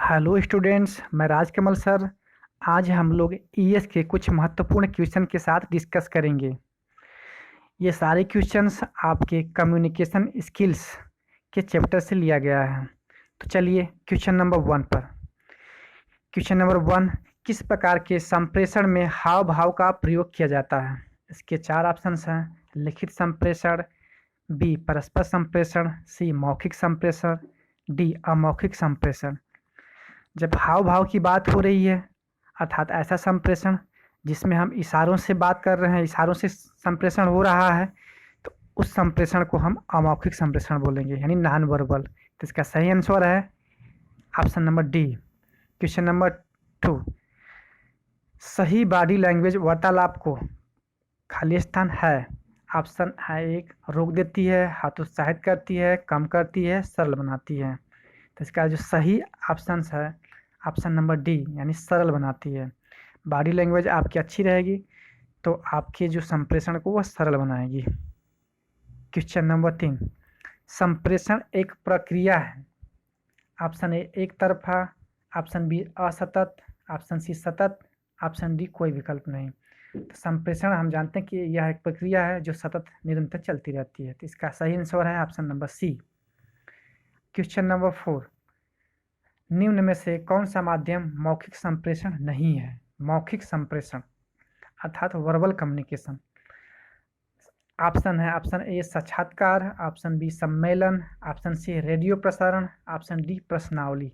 Hello students, मैं Rajkamal sir. आज हम लोग ईएस के कुछ महत्वपूर्ण क्वेश्चन के साथ डिस्कस करेंगे। ये सारे क्वेश्चंस आपके कम्युनिकेशन स्किल्स के चैप्टर से लिया गया है। तो चलिए क्वेश्चन नंबर 1 पर। क्वेश्चन नंबर 1, किस प्रकार के संप्रेषण में हाव भाव का प्रयोग किया जाता है? इसके 4 ऑप्शंस हैं। लिखित संप्रेषण, बी परस्पर संप्रेषण, सी मौखिक संप्रेषण, डी अमौखिक संप्रेषण। जब हाव भाव की बात हो रही है, अर्थात ऐसा संप्रेषण जिसमें हम इशारों से बात कर रहे हैं, इशारों से संप्रेषण हो रहा है, तो उस संप्रेषण को हम अमौखिक संप्रेषण बोलेंगे, यानी नॉन वर्बल। तो इसका सही आंसर है option number D. Question number 2, सही बॉडी लैंग्वेज वार्तालाप को खाली स्थान है। ऑप्शन है, एक रोक देती है, हतोत्साहित करती है, कम करती है, सरल बनाती है। तो इसका जो सही ऑप्शन है ऑप्शन नंबर डी, यानी सरल बनाती है। बॉडी लैंग्वेज आपकी अच्छी रहेगी तो आपके जो संप्रेषण को वह सरल बनाएगी। क्वेश्चन नंबर 3, संप्रेषण एक प्रक्रिया है। ऑप्शन ए एक तरफा, ऑप्शन बी असतत, ऑप्शन सी सतत, ऑप्शन डी कोई विकल्प नहीं। तो संप्रेषण हम जानते हैं कि यह एक प्रक्रिया है जो सतत निरंतर चलती रहती है। तो इसका सही आंसर है option number C. Question number 4, निम्न में से कौन सा माध्यम मौखिक संप्रेषण नहीं है? मौखिक संप्रेषण अर्थात वर्बल कम्युनिकेशन। ऑप्शन है, ऑप्शन ए साक्षात्कार, ऑप्शन बी सम्मेलन, ऑप्शन सी रेडियो प्रसारण, ऑप्शन डी प्रश्नावली।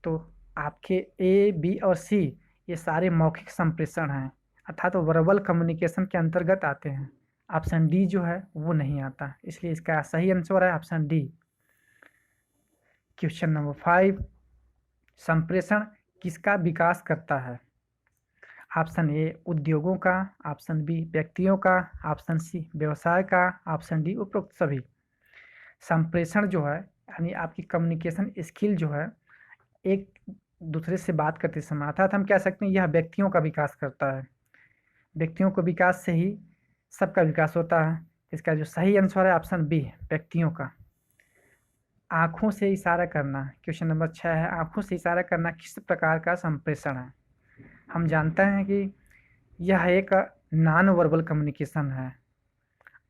तो आपके ए, बी और सी ये सारे मौखिक संप्रेषण हैं, अर्थात वर्बल कम्युनिकेशन के अंतर्गत आते हैं। ऑप्शन डी जो है वो नहीं आता, इसलिए इसका सही आंसर है ऑप्शन डी। क्वेश्चन नंबर 5, संप्रेषण किसका विकास करता है? ऑप्शन ए उद्योगों का, ऑप्शन बी व्यक्तियों का, ऑप्शन सी व्यवसाय का, ऑप्शन डी उपरोक्त सभी। संप्रेषण जो है यानी आपकी कम्युनिकेशन स्किल जो है एक दूसरे से बात करते समय, अर्थात हम कह सकते हैं यह व्यक्तियों का विकास करता है। व्यक्तियों को विकास से ही सबका विकास होता है। इसका जो सही आंसर है ऑप्शन बी, व्यक्तियों का। आँखों से इशारा करना, क्वेश्चन नंबर 6 है, आँखों से इशारा करना किस प्रकार का संप्रेषण है? हम जानते हैं कि यह एक नॉन वर्बल कम्युनिकेशन है,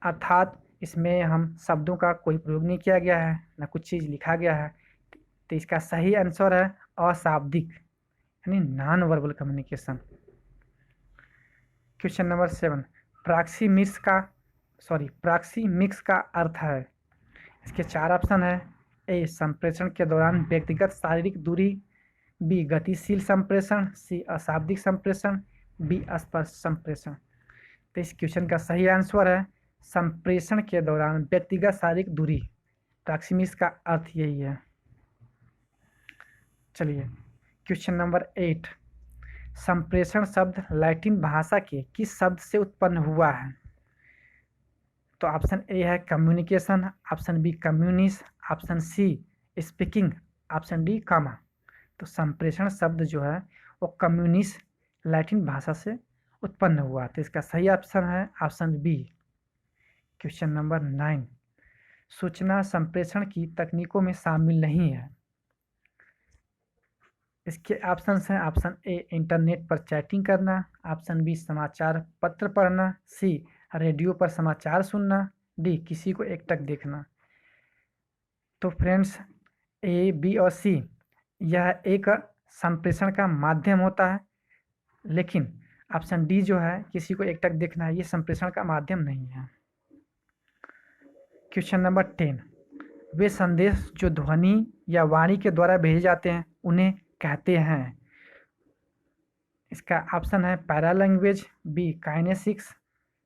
अर्थात इसमें हम शब्दों का कोई प्रयोग नहीं किया गया है, न कुछ चीज़ लिखा गया है। तो इसका सही आंसर है अशाब्दिक, यानी non verbal communication. Question number 7, proxemics का अर्थ है। इसके 4 ऑप्शन है। ए संप्रेषण के दौरान व्यक्तिगत शारीरिक दूरी, बी गतिशील संप्रेषण, सी अशाब्दिक संप्रेषण, बी स्पर्श संप्रेषण। तो इस क्वेश्चन का सही आंसर है संप्रेषण के दौरान व्यक्तिगत शारीरिक दूरी। प्रॉक्सिमिक्स का अर्थ यही है। चलिए क्वेश्चन नंबर 8, संप्रेषण शब्द लैटिन भाषा के किस शब्द से उत्पन्न हुआ है? तो ऑप्शन ए है communication, option B communist, option C speaking, option D comma. तो संप्रेषण शब्द जो है वो कम्युनिस्ट लैटिन भाषा से उत्पन्न हुआ। तो इसका सही ऑप्शन है ऑप्शन बी। क्वेश्चन नंबर 9, सूचना संप्रेषण की तकनीकों में शामिल नहीं है। इसके ऑप्शन हैं। ऑप्शन ए इंटरनेट पर चैटिंग करना, ऑप्शन बी समाचार पत्र पढ़ना, सी रेडियो पर समाचार सुनना, डी किसी को एकटक देखना। तो फ्रेंड्स, ए, बी और सी यह एक संप्रेषण का माध्यम होता है, लेकिन ऑप्शन डी जो है किसी को एकटक देखना है, ये संप्रेषण का माध्यम नहीं है। क्वेश्चन नंबर 10, वे संदेश जो ध्वनि या वाणी के द्वारा भेजे जाते हैं उन्हें कहते हैं। इसका ऑप्शन है पैरा लैंग्वेज, बी काइनेसिक्स,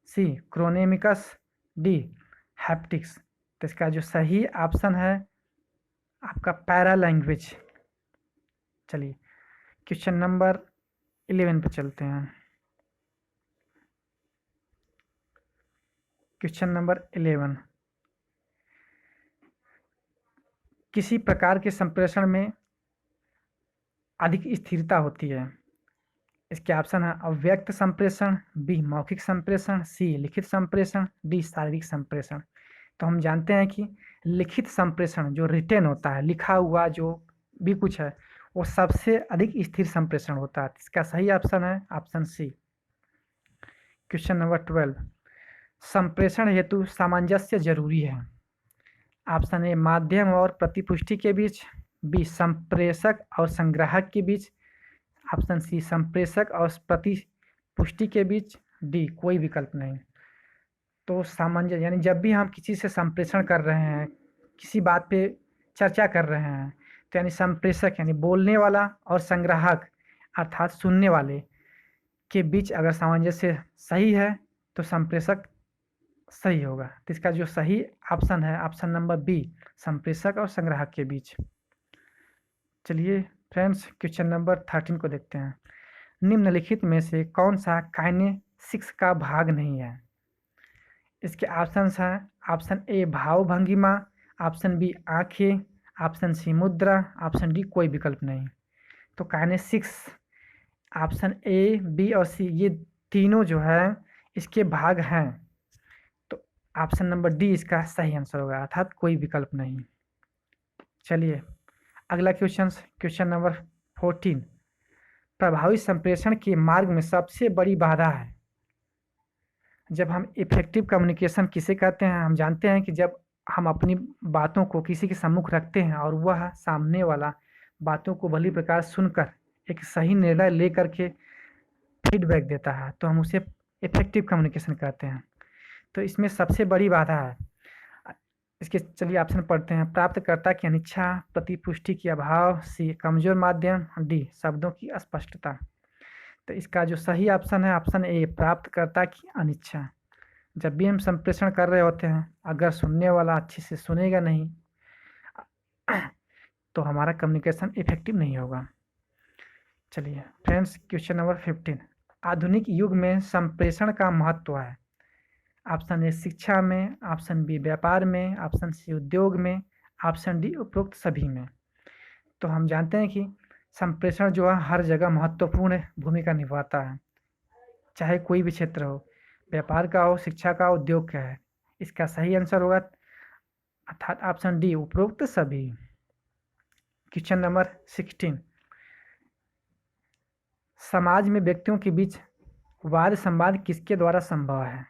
सी क्रोनेमिक्स, डी हैप्टिक्स। तो इसका जो सही ऑप्शन है आपका पैरा लैंग्वेज। चलिए क्वेश्चन नंबर 11 पे चलते हैं। क्वेश्चन नंबर 11, किसी प्रकार के संप्रेषण में अधिक स्थिरता होती है? इसके ऑप्शन है अव्यक्त संप्रेषण, बी मौखिक संप्रेषण, सी लिखित संप्रेषण, डी शारीरिक संप्रेषण। तो हम जानते हैं कि लिखित संप्रेषण जो रिटेन होता है, लिखा हुआ जो भी कुछ है, वो सबसे अधिक स्थिर संप्रेषण होता है। इसका सही ऑप्शन है ऑप्शन सी। क्वेश्चन नंबर 12, संप्रेषण हेतु सामंजस्य जरूरी है। ऑप्शन ए माध्यम और प्रतिपुष्टि के बीच, बी संप्रेषक और संग्राहक के बीच, ऑप्शन सी संप्रेषक और प्रतिपुष्टि के बीच, डी कोई विकल्प नहीं। तो सामंजस्य यानी जब भी हम किसी से संप्रेषण कर रहे हैं, किसी बात पे चर्चा कर रहे हैं, तो यानी संप्रेषक यानी बोलने वाला और संग्राहक अर्थात सुनने वाले के बीच अगर सामंजस्य सही है तो संप्रेषक सही होगा। तो इसका जो सही ऑप्शन है ऑप्शन नंबर बी, संप्रेषक और संग्राहक के बीच। चलिए फ्रेंड्स क्वेश्चन नंबर 13 को देखते हैं। निम्नलिखित में से कौन सा काइनेसिक्स का भाग नहीं है? इसके ऑप्शंस हैं ऑप्शन ए भाव भंगिमा, ऑप्शन बी आंखें, ऑप्शन सी मुद्रा, ऑप्शन डी कोई विकल्प नहीं। तो काइनेसिक्स ऑप्शन ए बी और सी ये तीनों जो है इसके भाग हैं। तो ऑप्शन नंबर डी इसका सही आंसर होगा अर्थात कोई विकल्प नहीं। चलिए अगला क्वेश्चन नंबर 14, प्रभावी संप्रेषण के मार्ग में सबसे बड़ी बाधा है। जब हम इफेक्टिव कम्युनिकेशन किसे कहते हैं? हम जानते हैं कि जब हम अपनी बातों को किसी के सम्मुख रखते हैं और वह सामने वाला बातों को भली प्रकार सुनकर एक सही निर्णय ले करके फीडबैक देता है, तो हम उसे इफेक्टिव कम्युनिकेशन कहते हैं। तो इसमें सबसे बड़ी बाधा है, इसके चलिए ऑप्शन पढ़ते हैं। प्राप्तकर्ता की अनिच्छा, प्रतिपुष्टि की अभाव, सी कमजोर माध्यम, डी शब्दों की अस्पष्टता। तो इसका जो सही ऑप्शन है ऑप्शन ए प्राप्तकर्ता की अनिच्छा। जब भी हम संप्रेषण कर रहे होते हैं, अगर सुनने वाला अच्छे से सुनेगा नहीं तो हमारा कम्युनिकेशन इफेक्टिव नहीं होगा। चलिए फ्रेंड्स क्वेश्चन नंबर 15, आधुनिक युग में संप्रेषण का महत्व है। ऑप्शन ए शिक्षा में, ऑप्शन बी व्यापार में, ऑप्शन सी उद्योग में, ऑप्शन डी उपरोक्त सभी में। तो हम जानते हैं कि संप्रेषण जो है हर जगह महत्वपूर्ण भूमिका निभाता है, चाहे कोई भी क्षेत्र हो, व्यापार का हो, शिक्षा का, उद्योग का है। इसका सही आंसर होगा अर्थात ऑप्शन डी उपरोक्त सभी। क्वेश्चन नंबर 16, समाज में व्यक्तियों के बीच वाद संवाद किसके द्वारा संभव है?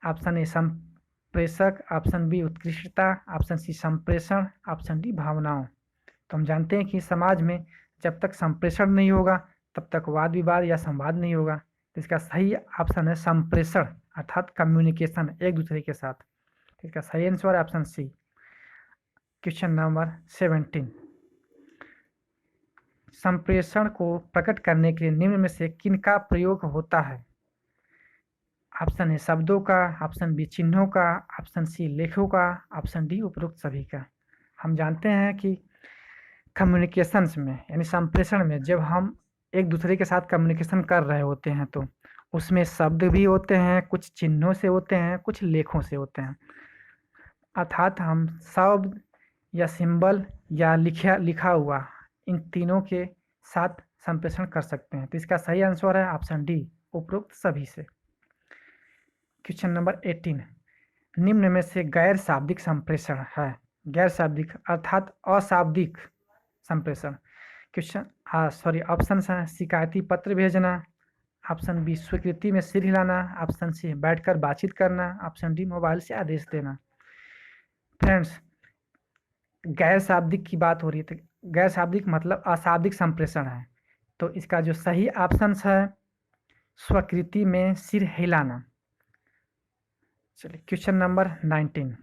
ऑप्शन ए संप्रेषक, ऑप्शन बी उत्कृष्टता, ऑप्शन सी संप्रेषण, ऑप्शन डी भावनाओं। तो हम जानते हैं कि समाज में जब तक संप्रेषण नहीं होगा तब तक वाद विवाद या संवाद नहीं होगा। तो इसका सही ऑप्शन है संप्रेषण अर्थात कम्युनिकेशन एक दूसरे के साथ। तो इसका सही आंसर है ऑप्शन सी। क्वेश्चन नंबर 17, संप्रेषण को प्रकट करने के लिए निम्न में से किनका प्रयोग होता है? ऑप्शन ए शब्दों का, ऑप्शन बी चिन्हों का, ऑप्शन सी लेखों का, ऑप्शन डी उपरोक्त सभी का। हम जानते हैं कि कम्युनिकेशंस में यानी संप्रेषण में जब हम एक दूसरे के साथ कम्युनिकेशन कर रहे होते हैं तो उसमें शब्द भी होते हैं, कुछ चिन्हों से होते हैं, कुछ लेखों से होते हैं। अर्थात हम शब्द या सिंबल या लिखा हुआ इन तीनों के साथ संप्रेषण कर सकते हैं। तो इसका सही आंसर है ऑप्शन डी उपरोक्त सभी से। क्वेश्चन नंबर 18, निम्न में से गैर शाब्दिक संप्रेषण है। गैर शाब्दिक अर्थात अशाब्दिक संप्रेषण। ऑप्शन हैं शिकायती पत्र भेजना, ऑप्शन बी स्वीकृति में सिर हिलाना, ऑप्शन सी बैठकर बातचीत करना, ऑप्शन डी मोबाइल से आदेश देना। फ्रेंड्स गैर शाब्दिक की बात हो रही है, तो गैर शाब्दिक मतलब अशाब्दिक संप्रेषण है। तो इसका जो सही ऑप्शन है स्वीकृति में सिर हिलाना। चलिए क्वेश्चन नंबर 19,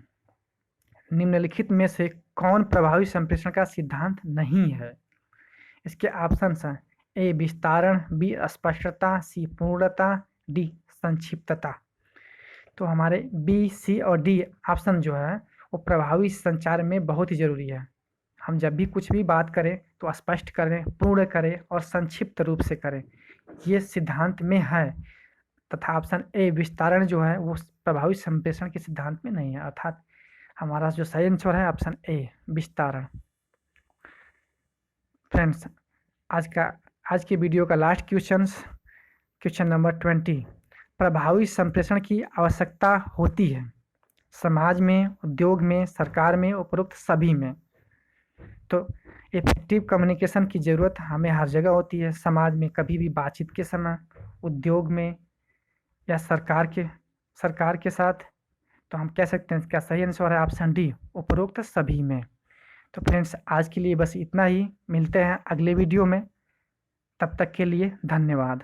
निम्नलिखित में से कौन प्रभावी संप्रेषण का सिद्धांत नहीं है? इसके ऑप्शन हैं ए विस्तारण, बी स्पष्टता, सी पूर्णता, डी संक्षिप्तता। तो हमारे बी, सी और डी ऑप्शन जो है वो प्रभावी संचार में बहुत ही जरूरी है। हम जब भी कुछ भी बात करें तो स्पष्ट करें, पूर्ण करें और संक्षिप्त रूप से करें, ये सिद्धांत में है। तथा ऑप्शन ए विस्तारण जो है वो प्रभावी संप्रेषण के सिद्धांत में नहीं है। अर्थात हमारा जो सही आंसर है ऑप्शन ए विस्तारण। फ्रेंड्स आज के वीडियो का लास्ट क्वेश्चन नंबर 20, प्रभावी संप्रेषण की आवश्यकता होती है समाज में, उद्योग में, सरकार में, उपरोक्त सभी में। तो इफेक्टिव कम्युनिकेशन की ज़रूरत हमें हर जगह होती है, समाज में कभी भी बातचीत के समय, उद्योग में या सरकार के साथ। तो हम कह सकते हैं इसका सही आंसर है ऑप्शन डी, उपरोक्त सभी में। तो फ्रेंड्स आज के लिए बस इतना ही, मिलते हैं अगले वीडियो में, तब तक के लिए धन्यवाद।